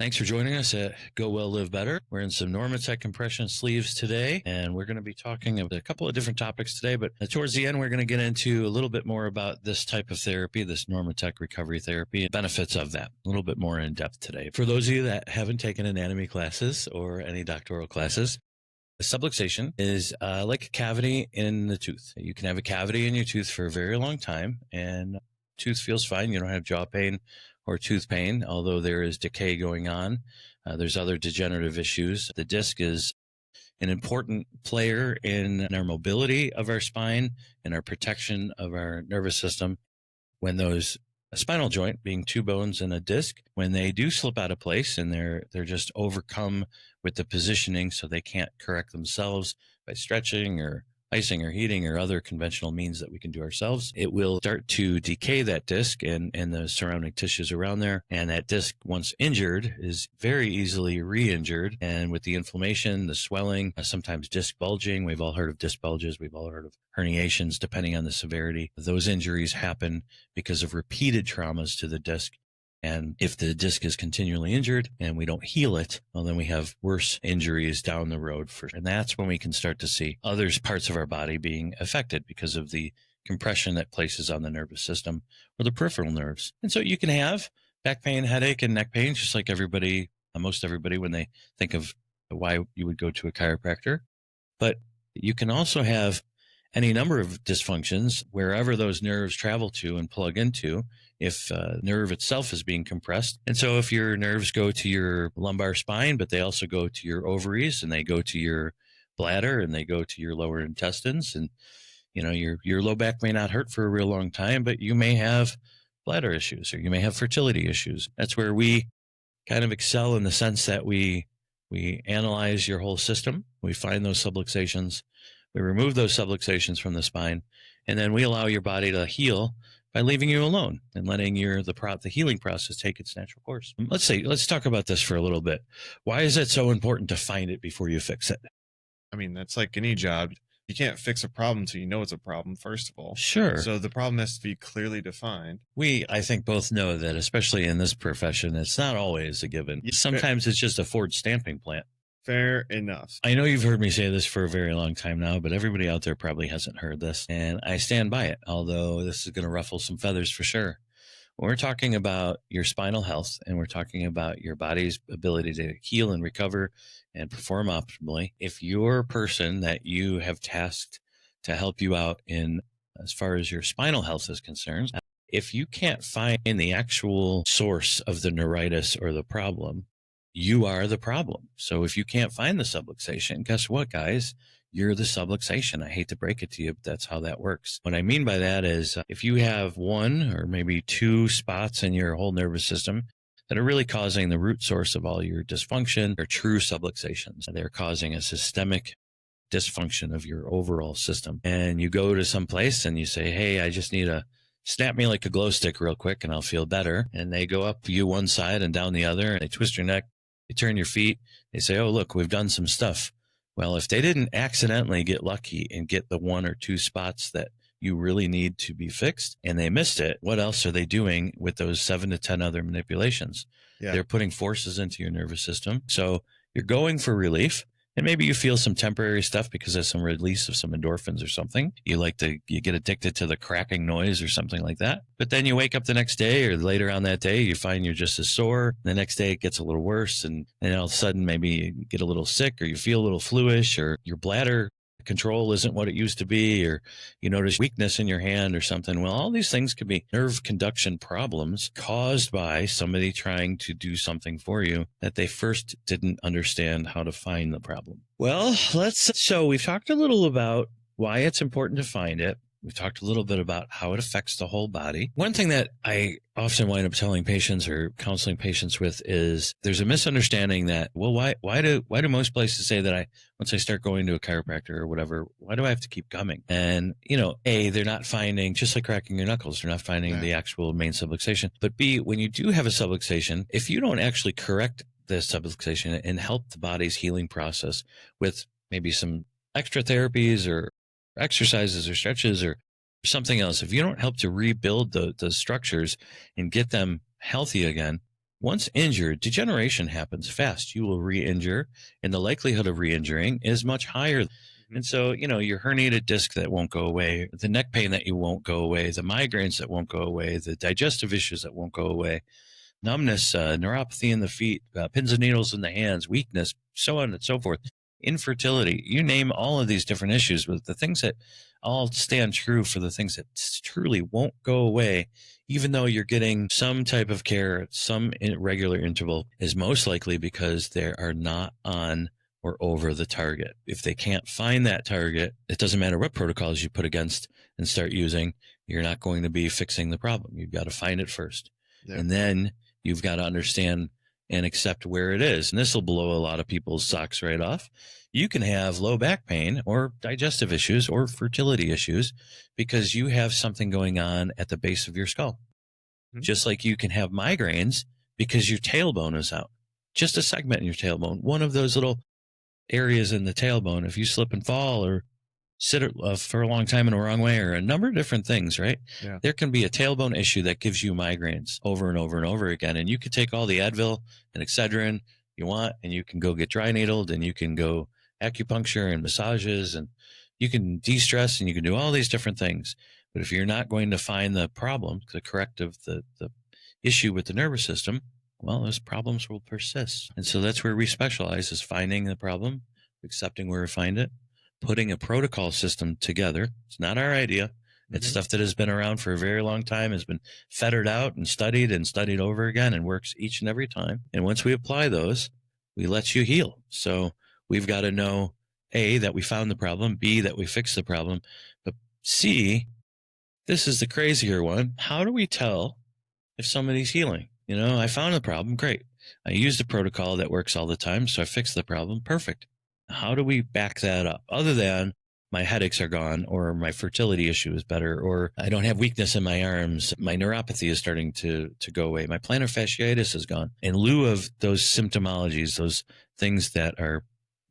Thanks for joining us at Go Well Live Better. We're in some Normatec compression sleeves today, and we're going to be talking about a couple of different topics today, but towards the end, we're going to get into a little bit more about this type of therapy, this Normatec recovery therapy, and benefits of that, a little bit more in depth today. For those of you that haven't taken anatomy classes or any doctoral classes, a subluxation is like a cavity in the tooth. You can have a cavity in your tooth for a very long time, and tooth feels fine. You don't have jaw pain or tooth pain, although there is decay going on. There's other degenerative issues. The disc is an important player in our mobility of our spine and our protection of our nervous system. When those a spinal joint, being two bones and a disc, when they do slip out of place and they're just overcome with the positioning so they can't correct themselves by stretching or icing or heating or other conventional means that we can do ourselves, it will start to decay that disc and the surrounding tissues around there. And that disc, once injured, is very easily re-injured. And with the inflammation, the swelling, sometimes disc bulging, we've all heard of disc bulges, we've all heard of herniations, depending on the severity. Those injuries happen because of repeated traumas to the disc. And if the disc is continually injured and we don't heal it, well, then we have worse injuries down the road. And that's when we can start to see other parts of our body being affected because of the compression that places on the nervous system or the peripheral nerves. And so you can have back pain, headache, and neck pain, just like everybody, most everybody, when they think of why you would go to a chiropractor. But you can also have any number of dysfunctions wherever those nerves travel to and plug into, if nerve itself is being compressed. And so if your nerves go to your lumbar spine, but they also go to your ovaries and they go to your bladder and they go to your lower intestines, and your low back may not hurt for a real long time, but you may have bladder issues or you may have fertility issues. That's where we kind of excel in the sense that we analyze your whole system. We find those subluxations. We remove those subluxations from the spine, and then we allow your body to heal by leaving you alone and letting the healing process take its natural course. Let's talk about this for a little bit. Why is it so important to find it before you fix it? I mean, that's like any job. You can't fix a problem until you know it's a problem, first of all. Sure. So the problem has to be clearly defined. I think, both know that, especially in this profession, it's not always a given. Sometimes it's just a Ford stamping plant. Fair enough. I know you've heard me say this for a very long time now, but everybody out there probably hasn't heard this, and I stand by it, although this is going to ruffle some feathers for sure. When we're talking about your spinal health and we're talking about your body's ability to heal and recover and perform optimally, if you're a person that you have tasked to help you out in as far as your spinal health is concerned, if you can't find the actual source of the neuritis or the problem, you are the problem. So if you can't find the subluxation, guess what, guys? You're the subluxation. I hate to break it to you, but that's how that works. What I mean by that is if you have one or maybe two spots in your whole nervous system that are really causing the root source of all your dysfunction, they're true subluxations. They're causing a systemic dysfunction of your overall system. And you go to some place and you say, hey, I just need to snap me like a glow stick real quick and I'll feel better. And they go up you one side and down the other, and they twist your neck. They turn your feet. They say, oh, look, we've done some stuff. Well, if they didn't accidentally get lucky and get the one or two spots that you really need to be fixed and they missed it, what else are they doing with those 7 to 10 other manipulations? Yeah. They're putting forces into your nervous system. So you're going for relief. And maybe you feel some temporary stuff because of some release of some endorphins or something. You get addicted to the cracking noise or something like that. But then you wake up the next day or later on that day, you find you're just as sore. The next day it gets a little worse. And all of a sudden maybe you get a little sick or you feel a little fluish or your bladder control isn't what it used to be, or you notice weakness in your hand or something. Well, all these things could be nerve conduction problems caused by somebody trying to do something for you that they first didn't understand how to find the problem. Well, so we've talked a little about why it's important to find it. We've talked a little bit about how it affects the whole body. One thing that I often wind up telling patients or counseling patients with is there's a misunderstanding that, well, why do most places say that once I start going to a chiropractor or whatever, why do I have to keep coming? And, A, they're not finding, just like cracking your knuckles, they're not finding the actual main subluxation. But B, when you do have a subluxation, if you don't actually correct the subluxation and help the body's healing process with maybe some extra therapies or exercises or stretches or something else, if you don't help to rebuild the structures and get them healthy again, Once injured, degeneration happens fast. You will re-injure, and the likelihood of re-injuring is much higher. Mhm. And so, your herniated disc that won't go away, the neck pain that you won't go away, the migraines that won't go away, the digestive issues that won't go away, numbness, neuropathy in the feet, pins and needles in the hands, weakness, so on and so forth, infertility. You name all of these different issues, but the things that all stand true for the things that truly won't go away, even though you're getting some type of care at some regular interval, is most likely because they are not on or over the target. If they can't find that target, it doesn't matter what protocols you put against and start using, you're not going to be fixing the problem. You've got to find it first. Yeah. And then you've got to understand and accept where it is. And this will blow a lot of people's socks right off. You can have low back pain or digestive issues or fertility issues because you have something going on at the base of your skull. Mhm. Just like you can have migraines because your tailbone is out. Just a segment in your tailbone, one of those little areas in the tailbone. If you slip and fall or sit for a long time in a wrong way or a number of different things, right? Yeah. There can be a tailbone issue that gives you migraines over and over and over again. And you can take all the Advil and Excedrin you want, and you can go get dry needled, and you can go acupuncture and massages, and you can de-stress, and you can do all these different things. But if you're not going to find the problem, the corrective, the issue with the nervous system, well, those problems will persist. And so that's where we specialize, is finding the problem, accepting where we find it, putting a protocol system together. It's not our idea. It's Mhm. stuff that has been around for a very long time, has been fettered out and studied over again, and works each and every time. And once we apply those, we let you heal. So we've got to know, A, that we found the problem, B, that we fixed the problem, but C, this is the crazier one. How do we tell if somebody's healing? I found the problem. Great. I used a protocol that works all the time, so I fixed the problem. Perfect. How do we back that up? Other than my headaches are gone, or my fertility issue is better, or I don't have weakness in my arms, my neuropathy is starting to go away, my plantar fasciitis is gone. In lieu of those symptomologies, those things that are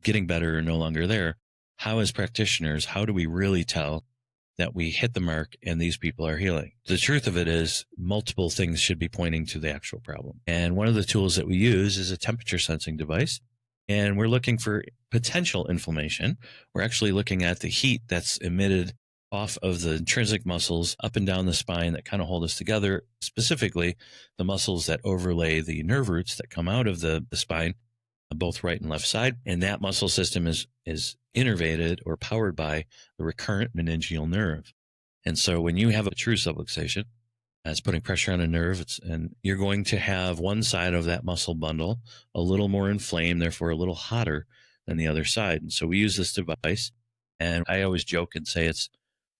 getting better or no longer there, how as practitioners, how do we really tell that we hit the mark and these people are healing? The truth of it is multiple things should be pointing to the actual problem. And one of the tools that we use is a temperature sensing device. And we're looking for potential inflammation. We're actually looking at the heat that's emitted off of the intrinsic muscles up and down the spine that kind of hold us together, specifically the muscles that overlay the nerve roots that come out of the spine, both right and left side. And that muscle system is innervated or powered by the recurrent meningeal nerve. And so when you have a true subluxation, it's putting pressure on a nerve, and you're going to have one side of that muscle bundle a little more inflamed, therefore a little hotter than the other side. And so we use this device, and I always joke and say it's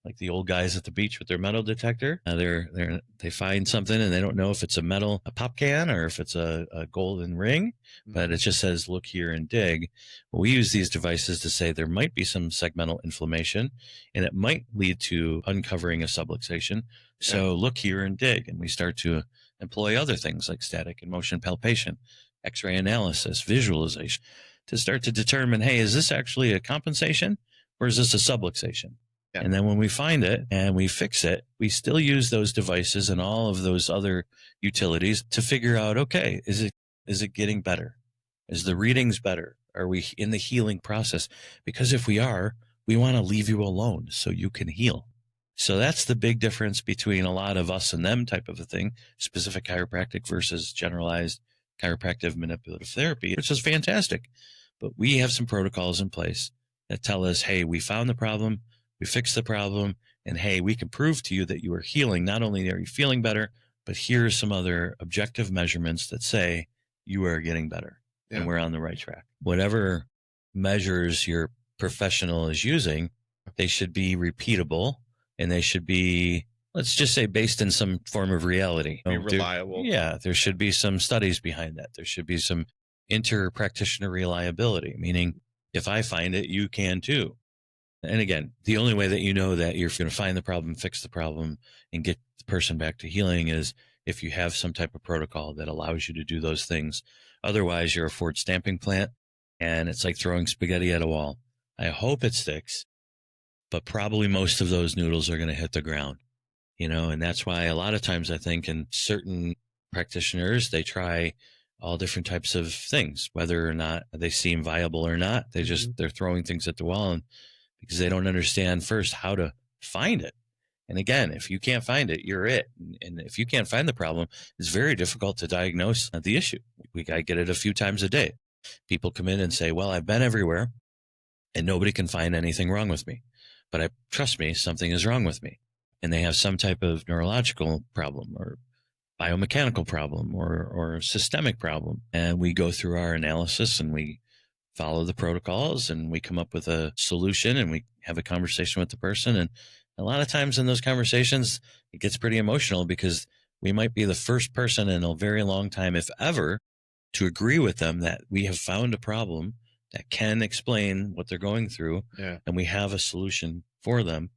like the old guys at the beach with their metal detector. They find something and they don't know if it's a pop can, or if it's a golden ring, but it just says, look here and dig. Well, we use these devices to say there might be some segmental inflammation, and it might lead to uncovering a subluxation. So look here and dig. And we start to employ other things like static and motion palpation, X-ray analysis, visualization, to start to determine, hey, is this actually a compensation or is this a subluxation? Yeah. And then when we find it and we fix it, we still use those devices and all of those other utilities to figure out, okay, is it getting better? Is the readings better? Are we in the healing process? Because if we are, we want to leave you alone so you can heal. So that's the big difference between a lot of us and them type of a thing, specific chiropractic versus generalized chiropractic manipulative therapy, which is fantastic. But we have some protocols in place that tell us, hey, we found the problem, we fixed the problem, and hey, we can prove to you that you are healing. Not only are you feeling better, but here are some other objective measurements that say you are getting better and we're on the right track. Whatever measures your professional is using, they should be repeatable, and they should be, let's just say, based in some form of reality. Be reliable. There should be some studies behind that. There should be some inter-practitioner reliability, meaning if I find it, you can too. And again, the only way that you know that you're going to find the problem, fix the problem, and get the person back to healing is if you have some type of protocol that allows you to do those things. Otherwise, you're a Ford stamping plant, and it's like throwing spaghetti at a wall. I hope it sticks, but probably most of those noodles are going to hit the ground, and that's why a lot of times I think in certain practitioners, they try all different types of things, whether or not they seem viable or not. They're throwing things at the wall, and because they don't understand first how to find it. And again, if you can't find it, you're it. And if you can't find the problem, it's very difficult to diagnose the issue. I get it a few times a day. People come in and say, well, I've been everywhere and nobody can find anything wrong with me. But trust me, something is wrong with me. And they have some type of neurological problem or biomechanical problem or systemic problem. And we go through our analysis and we follow the protocols and we come up with a solution and we have a conversation with the person. And a lot of times in those conversations, it gets pretty emotional because we might be the first person in a very long time, if ever, to agree with them that we have found a problem that can explain what they're going through. Yeah. And we have a solution for them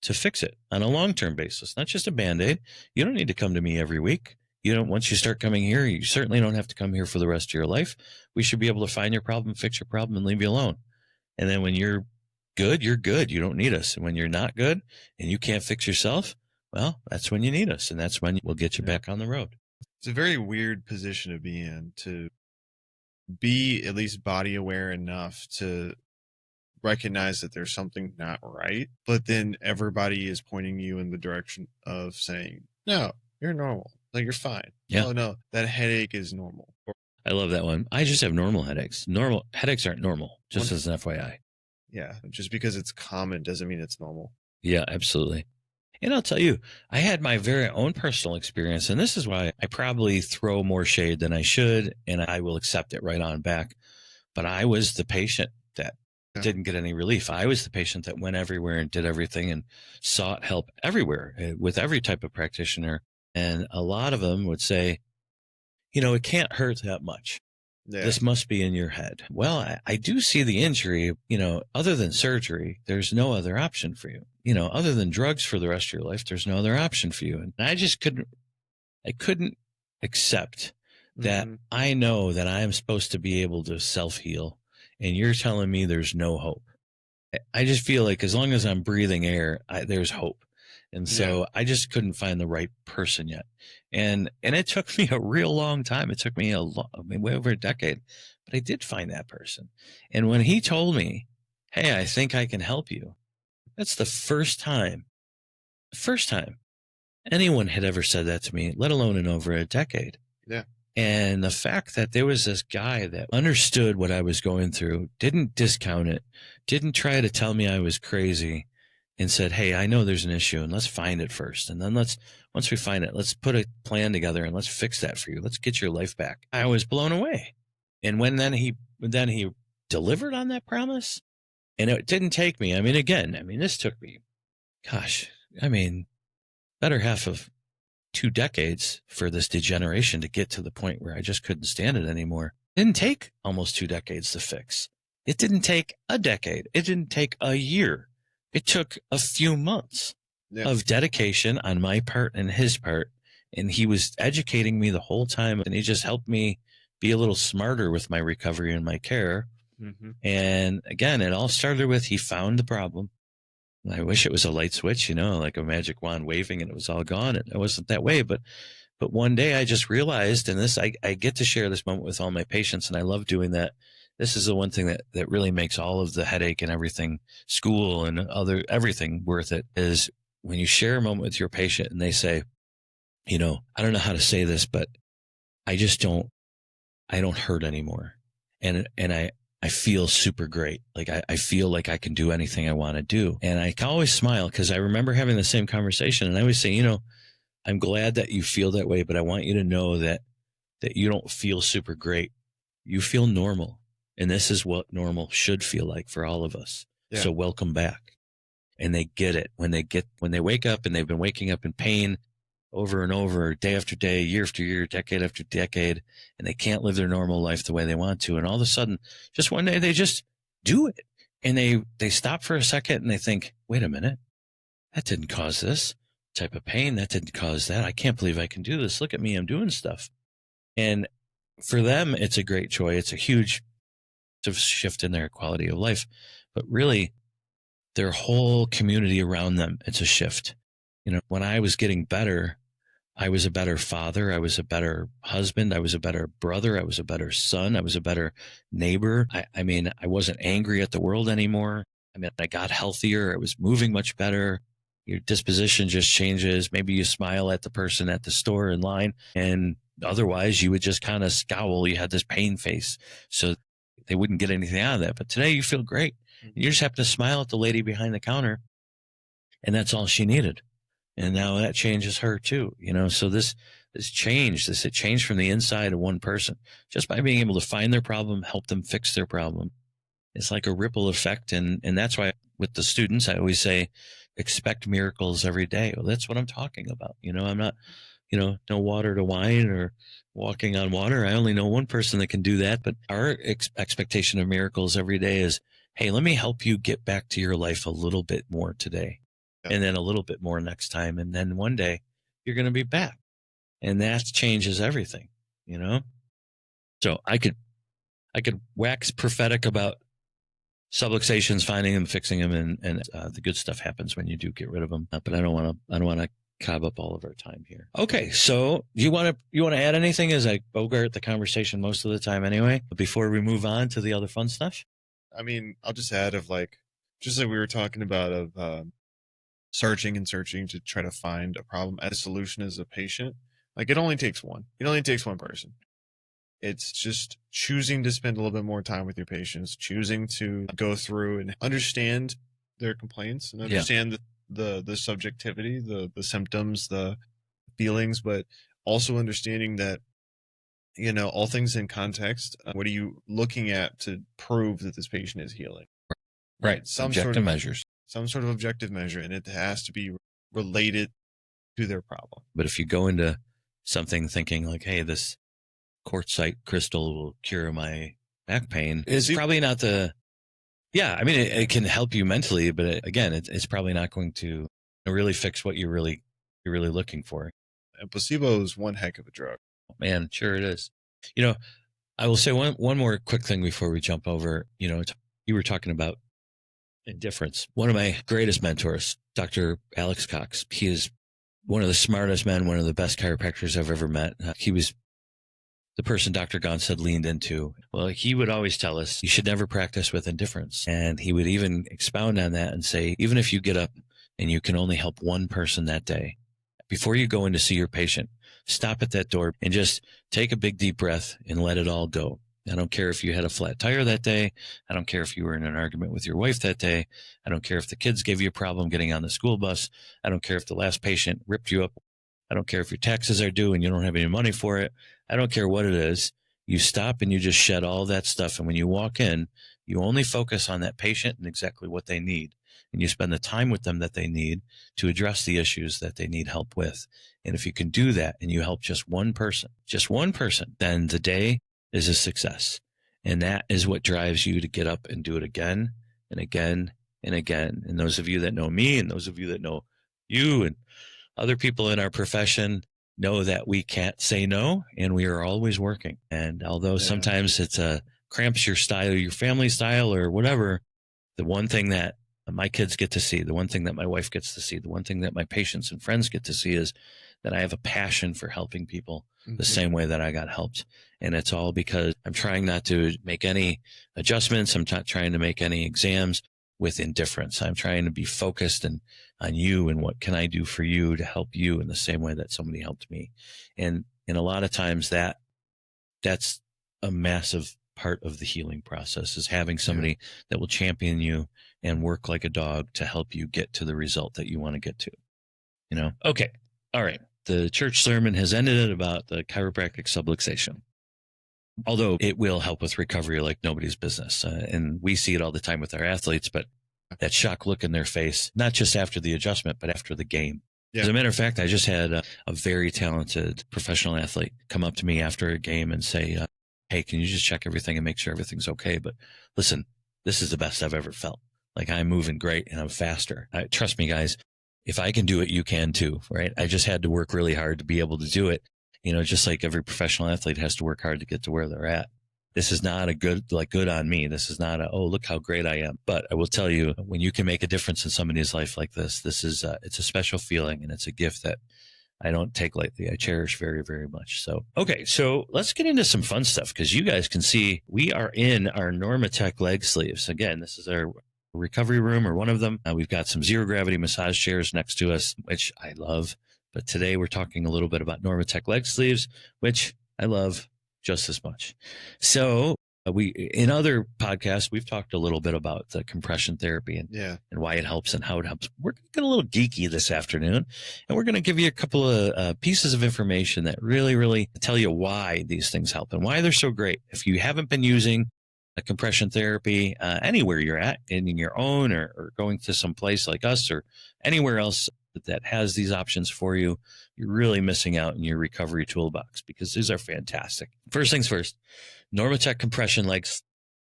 to fix it on a long-term basis, not just a Band-Aid. You don't need to come to me every week. Once you start coming here, you certainly don't have to come here for the rest of your life. We should be able to find your problem, fix your problem, and leave you alone. And then when you're good, you're good. You don't need us. And when you're not good and you can't fix yourself, well, that's when you need us. And that's when we'll get you back on the road. It's a very weird position to be in, to be at least body aware enough to recognize that there's something not right, but then everybody is pointing you in the direction of saying, no, you're normal. Like, you're fine. Yeah. Oh, no, that headache is normal. I love that one. I just have normal headaches. Normal headaches aren't normal, just as an FYI. Yeah. Just because it's common doesn't mean it's normal. Yeah, absolutely. And I'll tell you, I had my very own personal experience, and this is why I probably throw more shade than I should, and I will accept it right on back. But I was the patient that didn't get any relief. I was the patient that went everywhere and did everything and sought help everywhere with every type of practitioner. And a lot of them would say, it can't hurt that much. Yeah. This must be in your head. Well, I do see the injury, other than surgery, there's no other option for you. Other than drugs for the rest of your life, there's no other option for you. And I just couldn't accept that. I know that I am supposed to be able to self-heal, and you're telling me there's no hope. I just feel like as long as I'm breathing air, there's hope. And so I just couldn't find the right person yet. And it took me a real long time. It took me way over a decade, but I did find that person. And when he told me, hey, I think I can help you, that's the first time anyone had ever said that to me, let alone in over a decade. Yeah. And the fact that there was this guy that understood what I was going through, didn't discount it, didn't try to tell me I was crazy, and said, hey, I know there's an issue, and let's find it first. And then once we find it, let's put a plan together and let's fix that for you. Let's get your life back. I was blown away. And then he delivered on that promise, and it didn't take me. This took me, better half of 2 decades for this degeneration to get to the point where I just couldn't stand it anymore. It didn't take almost 2 decades to fix. It didn't take a decade. It didn't take a year. It took a few months of dedication on my part and his part. And he was educating me the whole time. And he just helped me be a little smarter with my recovery and my care. Mm-hmm. And again, it all started with, he found the problem. I wish it was a light switch, like a magic wand waving and it was all gone. It wasn't that way. But one day I just realized, and I get to share this moment with all my patients, and I love doing that. This is the one thing that really makes all of the headache and everything, school and everything worth it, is when you share a moment with your patient and they say, I don't know how to say this, but I don't hurt anymore. And I feel super great. Like I feel like I can do anything I want to do. And I can always smile because I remember having the same conversation, and I always say, I'm glad that you feel that way, but I want you to know that you don't feel super great. You feel normal. And this is what normal should feel like for all of us. Yeah. So welcome back. And they get it when they wake up, and they've been waking up in pain over and over, day after day, year after year, decade after decade, and they can't live their normal life the way they want to. And all of a sudden, just one day, they just do it. And they stop for a second and they think, wait a minute, that didn't cause this type of pain. That didn't cause that. I can't believe I can do this. Look at me. I'm doing stuff. And for them, it's a great joy. It's a huge shift in their quality of life, but really their whole community around them, it's a shift. When I was getting better, I was a better father. I was a better husband. I was a better brother. I was a better son. I was a better neighbor. I mean, I wasn't angry at the world anymore. I mean, I got healthier. I was moving much better. Your disposition just changes. Maybe you smile at the person at the store in line, and otherwise you would just kind of scowl. You had this pain face. So they wouldn't get anything out of that. But today you feel great. You just happen to smile at the lady behind the counter, and that's all she needed. And now that changes her too, you know. So this change, it changed from the inside of one person just by being able to find their problem, help them fix their problem. It's like a ripple effect. And that's why with the students, I always say, expect miracles every day. Well, that's what I'm talking about. You know, I'm not, you know, no water to wine or walking on water. I only know one person that can do that. But our expectation of miracles every day is, hey, let me help you get back to your life a little bit more today, and then a little bit more next time. And then one day you're going to be back. And that changes everything, you know? So I could wax prophetic about subluxations, finding them, fixing them, and the good stuff happens when you do get rid of them. But I don't want to cob up all of our time here. Okay, so you want to add anything as I bogart the conversation most of the time anyway, before we move on to the other fun stuff? I mean, I'll just add of like, just like we were talking about of searching and searching to try to find a problem as a solution as a patient. Like it only takes one. It only takes one person. It's just choosing to spend a little bit more time with your patients, choosing to go through and understand their complaints and understand the subjectivity, the symptoms, the feelings, but also understanding that, you know, all things in context. What are you looking at to prove that this patient is healing? Right. Some objective measures. Some sort of objective measure, and it has to be related to their problem. But if you go into something thinking like, hey, this quartzite crystal will cure my back pain, it's probably not the, I mean, it can help you mentally, but again, it's probably not going to really fix what you're really looking for. And placebo is one heck of a drug. Man, sure it is. You know, I will say one more quick thing before we jump over. You know, you were talking about indifference. One of my greatest mentors, Dr. Alex Cox, he is one of the smartest men, one of the best chiropractors I've ever met. He was the person Dr. Gonstead leaned into. Well, he would always tell us, you should never practice with indifference. And he would even expound on that and say, even if you get up and you can only help one person that day, before you go in to see your patient, stop at that door and just take a big deep breath and let it all go. I don't care if you had a flat tire that day. I don't care if you were in an argument with your wife that day. I don't care if the kids gave you a problem getting on the school bus. I don't care if the last patient ripped you up. I don't care if your taxes are due and you don't have any money for it. I don't care what it is. You stop and you just shed all that stuff. And when you walk in, you only focus on that patient and exactly what they need. And you spend the time with them that they need to address the issues that they need help with. And if you can do that and you help just one person, then the day is a success. And that is what drives you to get up and do it again and again and again. And those of you that know me and those of you that know you and other people in our profession know that we can't say no, and we are always working. And although sometimes it's cramps your style, your family style or whatever, the one thing that my kids get to see, the one thing that my wife gets to see, the one thing that my patients and friends get to see is that I have a passion for helping people the same way that I got helped. And it's all because I'm trying not to make any adjustments. I'm not trying to make any exams with indifference. I'm trying to be focused on you and what can I do for you to help you in the same way that somebody helped me. And a lot of times that's a massive part of the healing process, is having somebody that will champion you and work like a dog to help you get to the result that you want to get to, you know? Okay. All right. The church sermon has ended about the chiropractic subluxation, although it will help with recovery like nobody's business. And we see it all the time with our athletes, but that shock look in their face, not just after the adjustment, but after the game. As a matter of fact, I just had a very talented professional athlete come up to me after a game and say, hey, can you just check everything and make sure everything's okay? But listen, this is the best I've ever felt. Like, I'm moving great and I'm faster. Trust me, guys, if I can do it, you can too, right? I just had to work really hard to be able to do it. You know, just like every professional athlete has to work hard to get to where they're at. This is not a good on me. This is not oh, look how great I am. But I will tell you, when you can make a difference in somebody's life like this, it's a special feeling, and it's a gift that I don't take lightly. I cherish very, very much. So, okay. So let's get into some fun stuff because you guys can see we are in our Normatec leg sleeves. Again, this is our recovery room or one of them. We've got some zero gravity massage chairs next to us, which I love. But today we're talking a little bit about Normatec leg sleeves, which I love just as much. So in other podcasts, we've talked a little bit about the compression therapy and why it helps and how it helps. We're going to get a little geeky this afternoon, and we're going to give you a couple of pieces of information that really, really tell you why these things help and why they're so great. If you haven't been using a compression therapy anywhere you're at, in your own or going to some place like us or anywhere else that has these options for you, you're really missing out in your recovery toolbox because these are fantastic. First things first, Normatec compression leg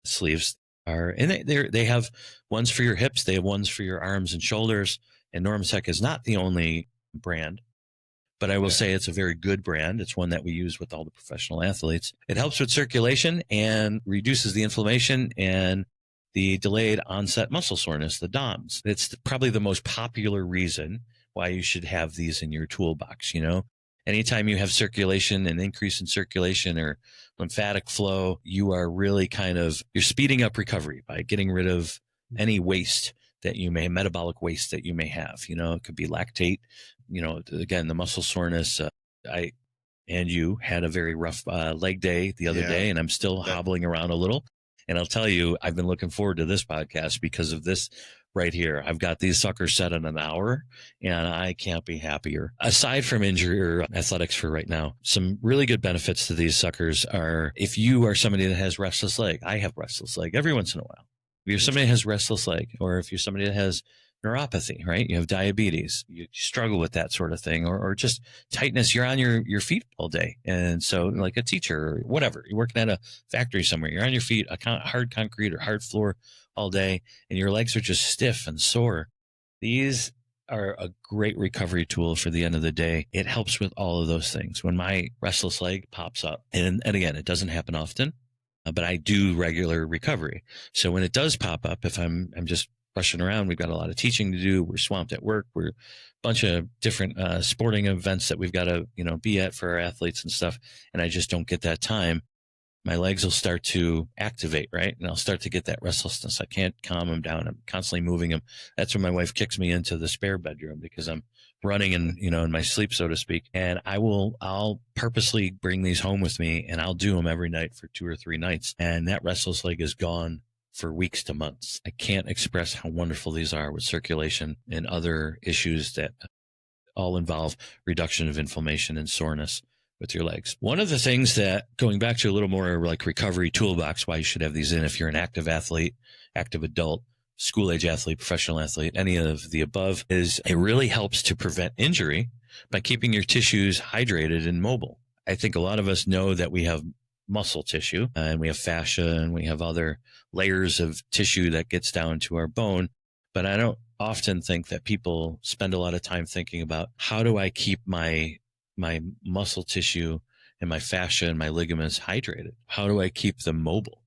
sleeves are, and they have ones for your hips, they have ones for your arms and shoulders, and Normatec is not the only brand, but I will say it's a very good brand. It's one that we use with all the professional athletes. It helps with circulation and reduces the inflammation and the delayed onset muscle soreness, the DOMS. It's probably the most popular reason why you should have these in your toolbox. Anytime you have circulation, an increase in circulation or lymphatic flow, you are really you're speeding up recovery by getting rid of any waste metabolic waste that you may have. It could be lactate, again, the muscle soreness. You had a very rough leg day the other day, and I'm still hobbling around a little. And I'll tell you, I've been looking forward to this podcast because of this right here. I've got these suckers set in an hour, and I can't be happier. Aside from injury or athletics for right now, some really good benefits to these suckers are if you are somebody that has restless leg. I have restless leg every once in a while. If you're somebody that has restless leg, or if you're somebody that has neuropathy, right? You have diabetes, you struggle with that sort of thing, or just tightness. You're on your feet all day. And so like a teacher or whatever, you're working at a factory somewhere, you're on your feet, hard concrete or hard floor all day, and your legs are just stiff and sore. These are a great recovery tool for the end of the day. It helps with all of those things. When my restless leg pops up, and again, it doesn't happen often, but I do regular recovery. So when it does pop up, if I'm just rushing around, we've got a lot of teaching to do, we're swamped at work, we're a bunch of different sporting events that we've got to be at for our athletes and stuff, and I just don't get that time, my legs will start to activate, right? And I'll start to get that restlessness. I can't calm them down. I'm constantly moving them. That's when my wife kicks me into the spare bedroom because I'm running in my sleep, so to speak. And I'll purposely bring these home with me, and I'll do them every night for 2 or 3 nights. And that restless leg is gone for weeks to months. I can't express how wonderful these are with circulation and other issues that all involve reduction of inflammation and soreness with your legs. One of the things that, going back to a little more like recovery toolbox, why you should have these in if you're an active athlete, active adult, school age athlete, professional athlete, any of the above, is it really helps to prevent injury by keeping your tissues hydrated and mobile. I think a lot of us know that we have muscle tissue and we have fascia and we have other layers of tissue that gets down to our bone, but I don't often think that people spend a lot of time thinking about how do I keep my muscle tissue and my fascia and my ligaments hydrated? How do I keep them mobile?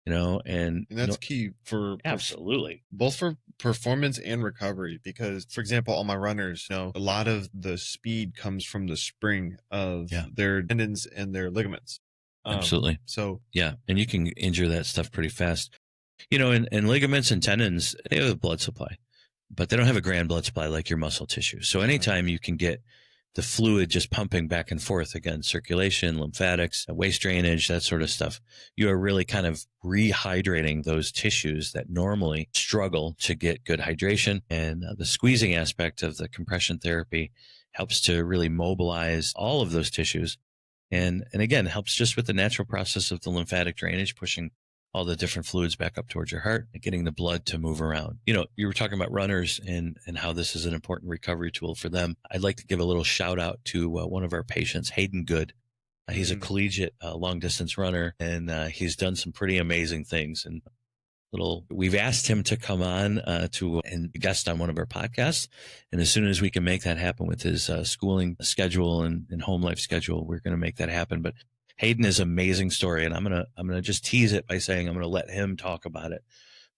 And that's key for absolutely both for performance and recovery, because for example, all my runners, a lot of the speed comes from the spring of their tendons and their ligaments. Absolutely. So and you can injure that stuff pretty fast. And ligaments and tendons, they have a blood supply, but they don't have a grand blood supply like your muscle tissue. So anytime you can get the fluid just pumping back and forth, again, circulation, lymphatics, waste drainage, that sort of stuff, you are really kind of rehydrating those tissues that normally struggle to get good hydration. And the squeezing aspect of the compression therapy helps to really mobilize all of those tissues. And again, helps just with the natural process of the lymphatic drainage, pushing all the different fluids back up towards your heart and getting the blood to move around. You were talking about runners and how this is an important recovery tool for them. I'd like to give a little shout out to one of our patients, Hayden Good. He's a collegiate long distance runner, and he's done some pretty amazing things. And we've asked him to come on and guest on one of our podcasts. And as soon as we can make that happen with his schooling schedule and home life schedule, we're going to make that happen. But Hayden is an amazing story, and I'm gonna just tease it by saying I'm gonna let him talk about it.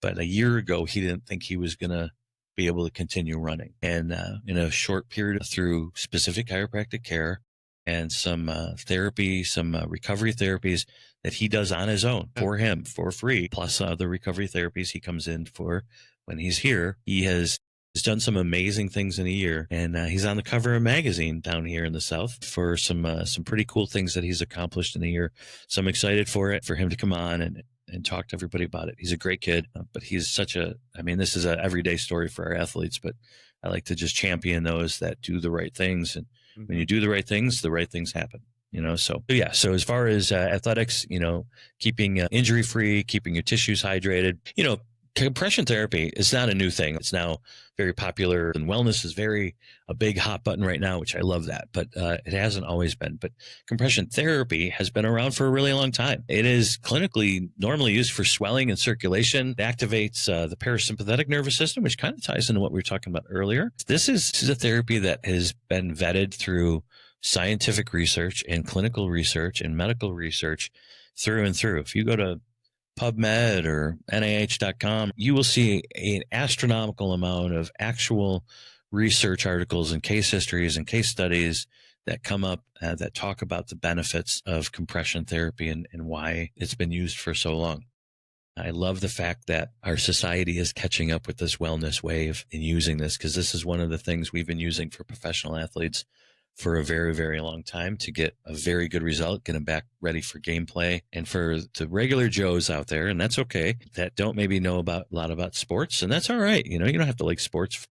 But a year ago, he didn't think he was gonna be able to continue running. And in a short period through specific chiropractic care and some therapy, some recovery therapies that he does on his own for him for free, plus the recovery therapies he comes in for when he's here, he has done some amazing things in a year, and he's on the cover of a magazine down here in the South for some pretty cool things that he's accomplished in a year. So I'm excited for him to come on and talk to everybody about it. He's a great kid, but he's this is an everyday story for our athletes, but I like to just champion those that do the right things. And when you do the right things happen. So as far as athletics, keeping injury free, keeping your tissues hydrated, compression therapy is not a new thing. It's now very popular, and wellness is a big hot button right now, which I love that, but it hasn't always been. But compression therapy has been around for a really long time. It is clinically normally used for swelling and circulation. It activates the parasympathetic nervous system, which kind of ties into what we were talking about earlier. This is a therapy that has been vetted through scientific research and clinical research and medical research through and through. If you go to PubMed or NIH.com, you will see an astronomical amount of actual research articles and case histories and case studies that come up that talk about the benefits of compression therapy and why it's been used for so long. I love the fact that our society is catching up with this wellness wave in using this, because this is one of the things we've been using for professional athletes for a very, very long time to get a very good result, get them back ready for gameplay. And for the regular Joes out there, and that's okay, that don't maybe know a lot about sports, and that's all right. You don't have to like sports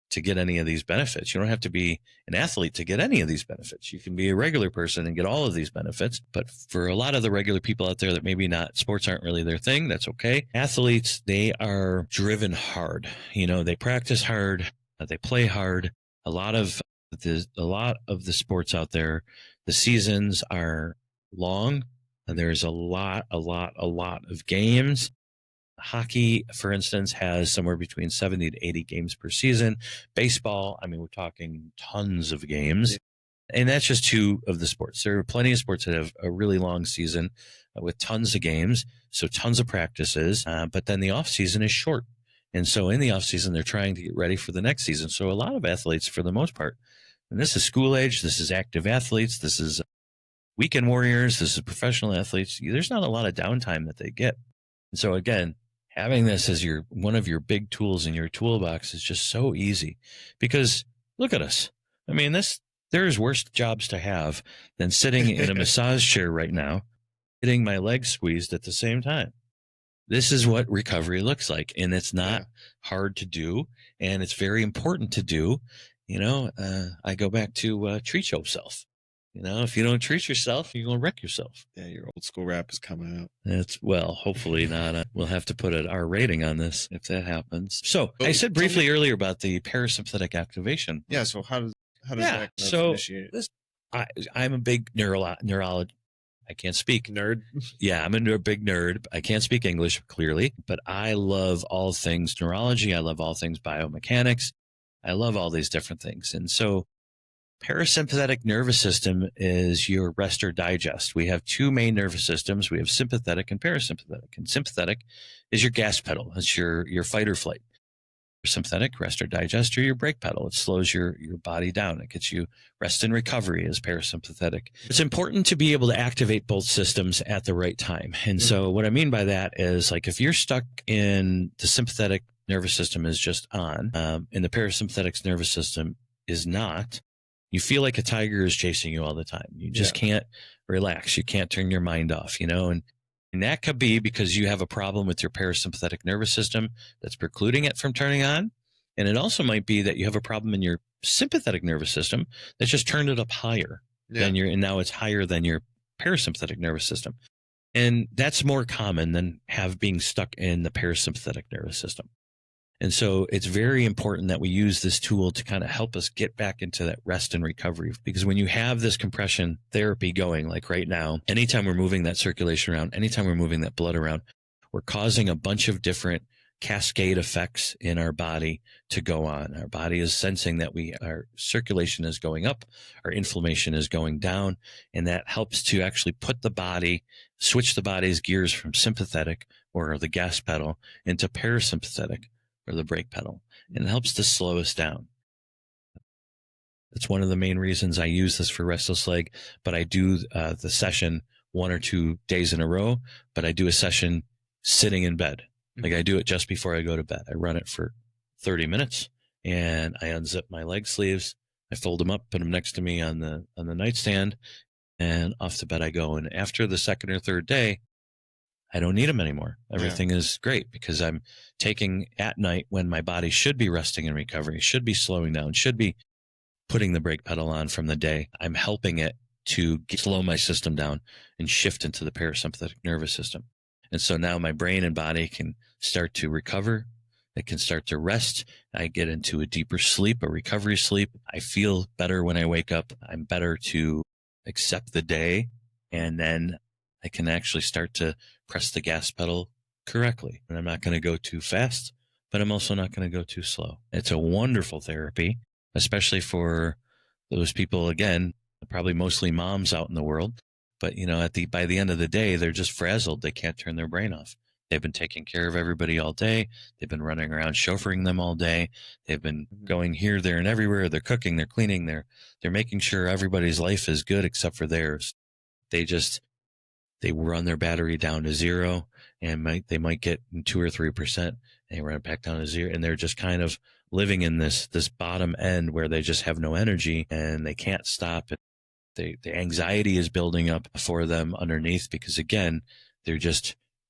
to get any of these benefits. You don't have to be an athlete to get any of these benefits. You can be a regular person and get all of these benefits. But for a lot of the regular people out there that maybe sports aren't really their thing, that's okay. Athletes, they are driven hard. They practice hard, they play hard. A lot of the sports out there, the seasons are long. There's a lot of games. Hockey, for instance, has somewhere between 70 to 80 games per season. Baseball, we're talking tons of games. Yeah. And that's just two of the sports. There are plenty of sports that have a really long season with tons of games, so tons of practices. But then the off season is short. And so in the off season, they're trying to get ready for the next season. So a lot of athletes, for the most part, and this is school age, this is active athletes, this is weekend warriors, this is professional athletes, there's not a lot of downtime that they get. And so again, having this as one of your big tools in your toolbox is just so easy, because look at us. There's worse jobs to have than sitting in a massage chair right now, getting my legs squeezed at the same time. This is what recovery looks like, and it's not hard to do, and it's very important to do. I go back to treat yourself. If you don't treat yourself, you're going to wreck yourself. Yeah, your old school rap is coming out. Hopefully not. We'll have to put an R rating on this if that happens. So I said briefly earlier about the parasympathetic activation. Yeah, so how does that initiate? I'm a big neurologist. I can't speak. Nerd? Yeah, I'm a big nerd. I can't speak English clearly, but I love all things neurology. I love all things biomechanics. I love all these different things. And so parasympathetic nervous system is your rest or digest. We have two main nervous systems. We have sympathetic and parasympathetic. And sympathetic is your gas pedal. It's your fight or flight. Sympathetic, rest or digest, or your brake pedal. It slows your body down. It gets you rest and recovery as parasympathetic. It's important to be able to activate both systems at the right time. And so what I mean by that is, like, if you're stuck in the sympathetic nervous system is just on, and the parasympathetic nervous system is not, you feel like a tiger is chasing you all the time. You just can't relax. You can't turn your mind off, and that could be because you have a problem with your parasympathetic nervous system that's precluding it from turning on. And it also might be that you have a problem in your sympathetic nervous system that's just turned it up higher and now it's higher than your parasympathetic nervous system. And that's more common than being stuck in the parasympathetic nervous system. And so it's very important that we use this tool to kind of help us get back into that rest and recovery. Because when you have this compression therapy going, like right now, anytime we're moving that circulation around, anytime we're moving that blood around, we're causing a bunch of different cascade effects in our body to go on. Our body is sensing that our circulation is going up, our inflammation is going down, and that helps to actually switch the body's gears from sympathetic, or the gas pedal, into parasympathetic, or the brake pedal. and it helps to slow us down. It's one of the main reasons I use this for restless leg, but I do the session 1 or 2 days in a row, but I do a session sitting in bed. Like I do it just before I go to bed. I run it for 30 minutes and I unzip my leg sleeves. I fold them up, put them next to me on the nightstand, and off to bed I go. And after the second or third day, I don't need them anymore. Everything is great because I'm taking at night when my body should be resting and recovering, should be slowing down, should be putting the brake pedal on from the day. I'm helping it to slow my system down and shift into the parasympathetic nervous system. And so now my brain and body can start to recover. It can start to rest. I get into a deeper sleep, a recovery sleep. I feel better when I wake up. I'm better to accept the day. And then I can actually start to press the gas pedal correctly. And I'm not going to go too fast, but I'm also not going to go too slow. It's a wonderful therapy, especially for those people, again, probably mostly moms out in the world. But, you know, by the end of the day, they're just frazzled. They can't turn their brain off. They've been taking care of everybody all day. They've been running around chauffeuring them all day. They've been going here, there, and everywhere. They're cooking, they're cleaning, they're making sure everybody's life is good except for theirs. They run their battery down to zero, and they might get 2 or 3%, and they run it back down to zero, and they're just kind of living in this bottom end where they just have no energy and they can't stop. The anxiety is building up for them underneath because, again, they're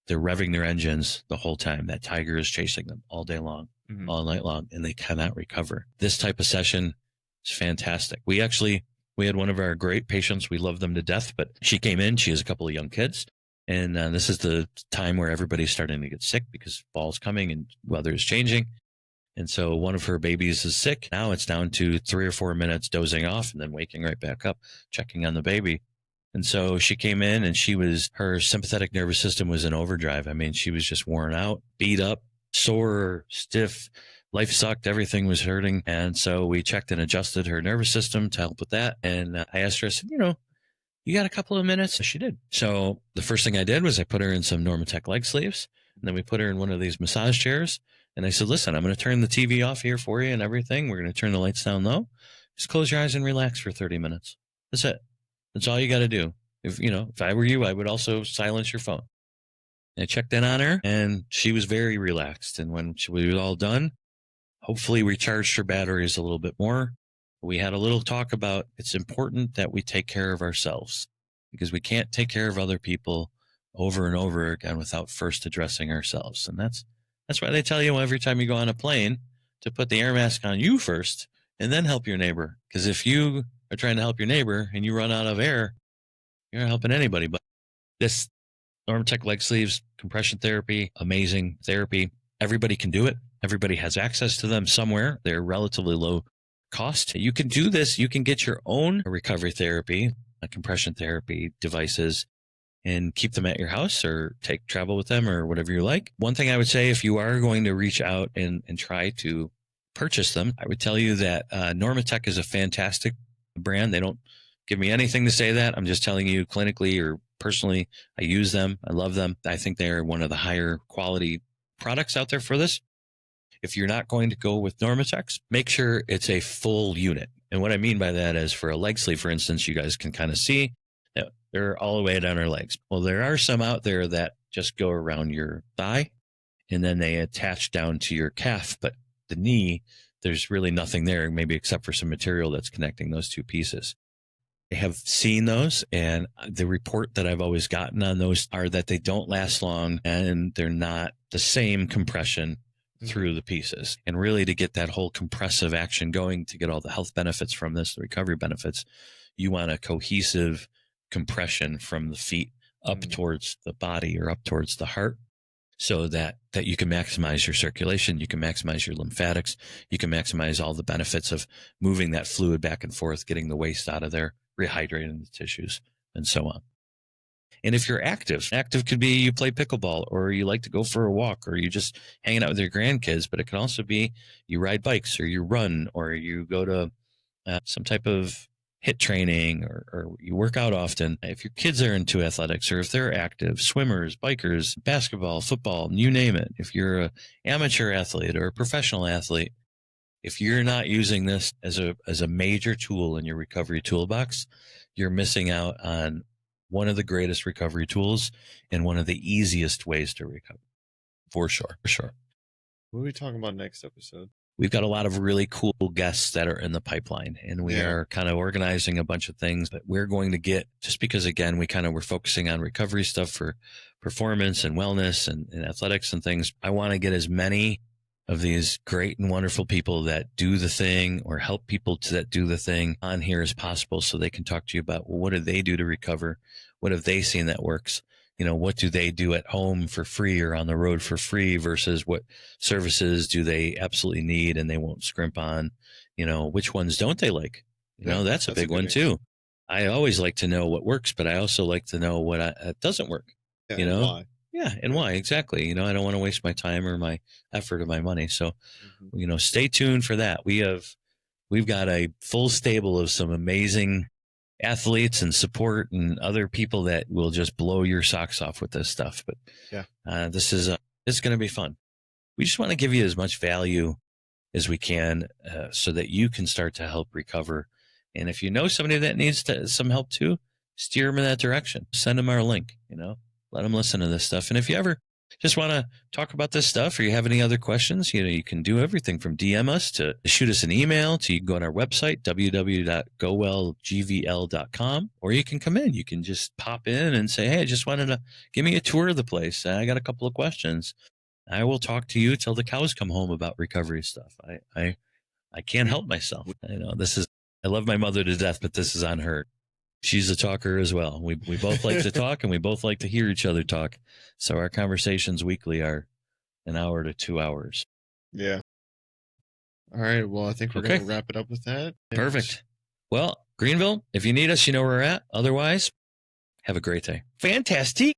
revving their engines the whole time. That tiger is chasing them all day long, all night long, and they cannot recover. This type of session is fantastic. We had one of our great patients. We love them to death, but she came in. She has a couple of young kids. And this is the time where everybody's starting to get sick because fall's coming and weather is changing. And so one of her babies is sick. Now it's down to 3 or 4 minutes dozing off and then waking right back up, checking on the baby. And so she came in and her sympathetic nervous system was in overdrive. I mean, she was just worn out, beat up, sore, stiff. Life sucked. Everything was hurting. And so we checked and adjusted her nervous system to help with that. And I asked her, I said, you got a couple of minutes? She did. So the first thing I did was I put her in some Normatec leg sleeves. And then we put her in one of these massage chairs. And I said, listen, I'm going to turn the TV off here for you and everything. We're going to turn the lights down low. Just close your eyes and relax for 30 minutes. That's it. That's all you got to do. If I were you, I would also silence your phone. And I checked in on her and she was very relaxed. And when we were all done, hopefully we charged her batteries a little bit more. We had a little talk about it's important that we take care of ourselves because we can't take care of other people over and over again without first addressing ourselves. And that's why they tell you every time you go on a plane to put the air mask on you first and then help your neighbor. Because if you are trying to help your neighbor and you run out of air, you're not helping anybody. But this Normatec leg sleeves, compression therapy, amazing therapy. Everybody can do it. Everybody has access to them somewhere. They're relatively low cost. You can do this. You can get your own recovery therapy, compression therapy devices, and keep them at your house or travel with them or whatever you like. One thing I would say, if you are going to reach out and try to purchase them, I would tell you that Normatec is a fantastic brand. They don't give me anything to say that. I'm just telling you clinically or personally, I use them. I love them. I think they're one of the higher quality products out there for this. If you're not going to go with Normatec, make sure it's a full unit. And what I mean by that is for a leg sleeve, for instance, you guys can kind of see that they're all the way down our legs. Well, there are some out there that just go around your thigh and then they attach down to your calf. But the knee, there's really nothing there, maybe except for some material that's connecting those two pieces. I have seen those, and the report that I've always gotten on those are that they don't last long and they're not the same compression through the pieces. And really, to get that whole compressive action going, to get all the health benefits from this, the recovery benefits, you want a cohesive compression from the feet up towards the body or up towards the heart, so that you can maximize your circulation, you can maximize your lymphatics, you can maximize all the benefits of moving that fluid back and forth, getting the waste out of there, rehydrating the tissues, and so on. And if you're active could be you play pickleball, or you like to go for a walk, or you just hanging out with your grandkids, but it can also be you ride bikes, or you run, or you go to some type of HIIT training, or you work out often. If your kids are into athletics, or if they're active, swimmers, bikers, basketball, football, you name it. If you're an amateur athlete or a professional athlete, If you're not using this as a major tool in your recovery toolbox, you're missing out on one of the greatest recovery tools and one of the easiest ways to recover. For sure. What are we talking about next episode? We've got a lot of really cool guests that are in the pipeline, and we are kind of organizing a bunch of things that we're going to get, just because, again, we're focusing on recovery stuff for performance and wellness and athletics and things. I want to get as many of these great and wonderful people that do the thing or help people that do the thing on here as possible, so they can talk to you about, well, what do they do to recover? What have they seen that works? What do they do at home for free or on the road for free versus what services do they absolutely need and they won't scrimp on? Which ones don't they like? That's a big one too. I always like to know what works, but I also like to know what doesn't work. Yeah, and why. Yeah, and why exactly? I don't want to waste my time or my effort or my money. So, stay tuned for that. We've got a full stable of some amazing athletes and support and other people that will just blow your socks off with this stuff. But this is it's going to be fun. We just want to give you as much value as we can, so that you can start to help recover. And if you know somebody that needs some help too, steer them in that direction. Send them our link. Let them listen to this stuff. And if you ever just want to talk about this stuff, or you have any other questions, you can do everything from DM us to shoot us an email to, you can go on our website, www.gowellgvl.com, or you can come in. You can just pop in and say, hey, I just wanted to give me a tour of the place. I got a couple of questions. I will talk to you till the cows come home about recovery stuff. I can't help myself. I love my mother to death, but this is on her. She's a talker as well. We both like to talk, and we both like to hear each other talk. So our conversations weekly are an hour to 2 hours. Yeah. All right. Well, I think we're going to wrap it up with that. Perfect. Well, Greenville, if you need us, you know where we're at. Otherwise, have a great day. Fantastic.